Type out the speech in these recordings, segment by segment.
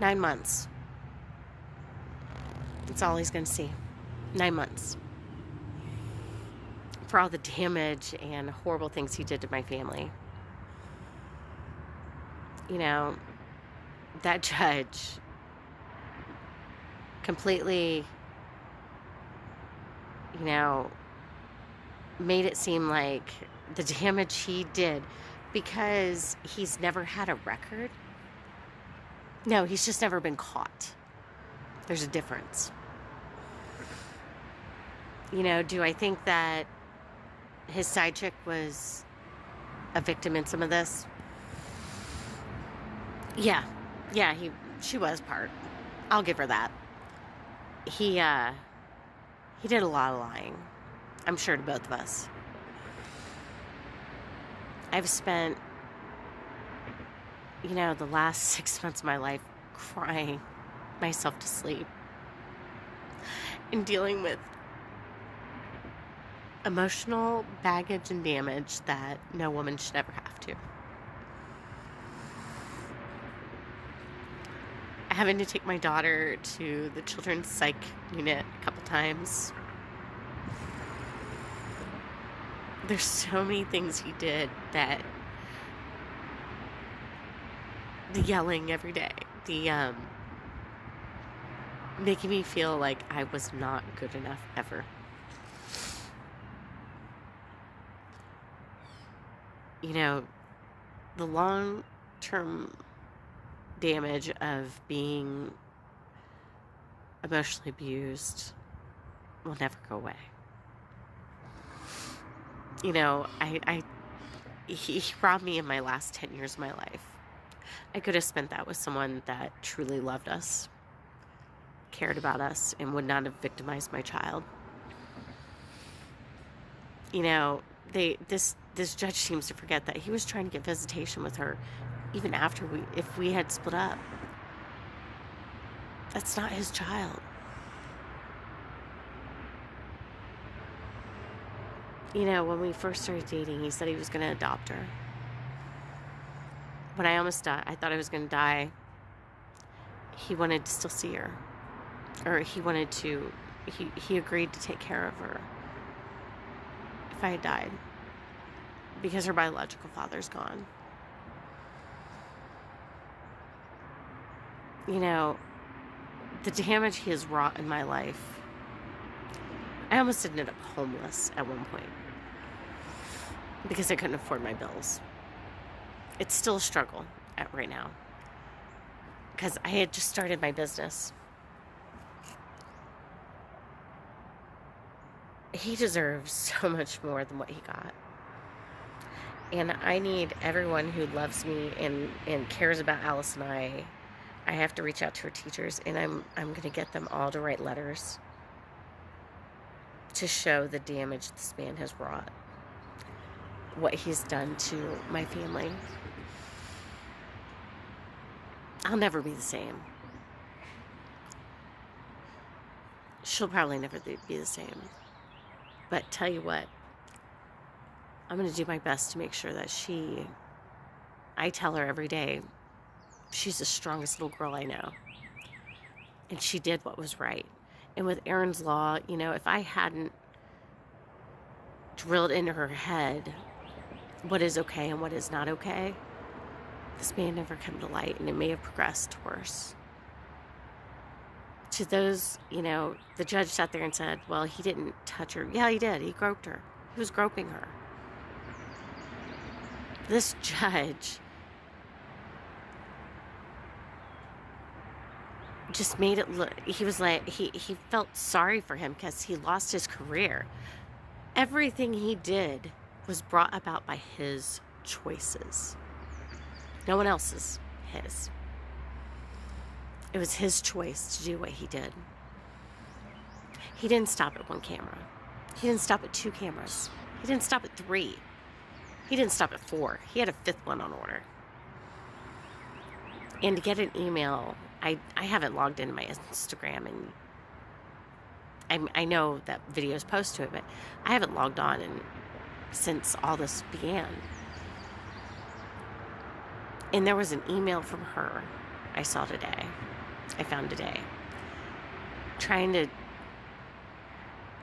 9 months. That's all he's going to see. 9 months. For all the damage and horrible things he did to my family. You know, that judge completely, you know, made it seem like the damage he did because he's never had a record. No, he's just never been caught. There's a difference. You know, do I think that his side chick was a victim in some of this? Yeah. Yeah, she was part. I'll give her that. He did a lot of lying. I'm sure to both of us. I've spent, you know, the last 6 months of my life crying myself to sleep and dealing with emotional baggage and damage that no woman should ever have to. Having to take my daughter to the children's psych unit a couple times. There's so many things he did that the yelling every day, the making me feel like I was not good enough ever. You know, the long-term damage of being emotionally abused will never go away. You know, he robbed me in my last 10 years of my life. I could have spent that with someone that truly loved us, cared about us, and would not have victimized my child. You know, this judge seems to forget that he was trying to get visitation with her even after if we had split up. That's not his child. You know, when we first started dating, he said he was going to adopt her. When I almost died, I thought I was going to die, he wanted to still see her. Or he agreed to take care of her if I had died. Because her biological father's gone. You know, the damage he has wrought in my life. I almost ended up homeless at one point because I couldn't afford my bills. It's still a struggle right now because I had just started my business. He deserves so much more than what he got. And I need everyone who loves me and cares about Alice and I have to reach out to her teachers, and I'm going to get them all to write letters to show the damage this man has wrought, what he's done to my family. I'll never be the same. She'll probably never be the same. But tell you what, I'm going to do my best to make sure that I tell her every day, she's the strongest little girl I know. And she did what was right. And with Aaron's Law, you know, if I hadn't drilled into her head what is okay and what is not okay, this may have never come to light, and it may have progressed worse. To those, you know, the judge sat there and said, well, he didn't touch her. Yeah, he did. He groped her. He was groping her. This judge just made it look, he was like, he felt sorry for him because he lost his career. Everything he did was brought about by his choices. No one else's. His. It was his choice to do what he did. He didn't stop at one camera. He didn't stop at 2 cameras. He didn't stop at 3. He didn't stop at 4. He had a 5th one on order. And to get an email, I haven't logged into my Instagram, and I know that videos post to it, but I haven't logged on since all this began. And there was an email from her. I saw today. I found today. Trying to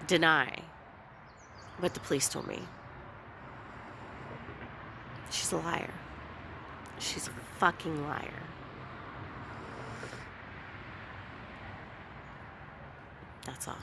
deny what the police told me. She's a liar. She's a fucking liar. That's all.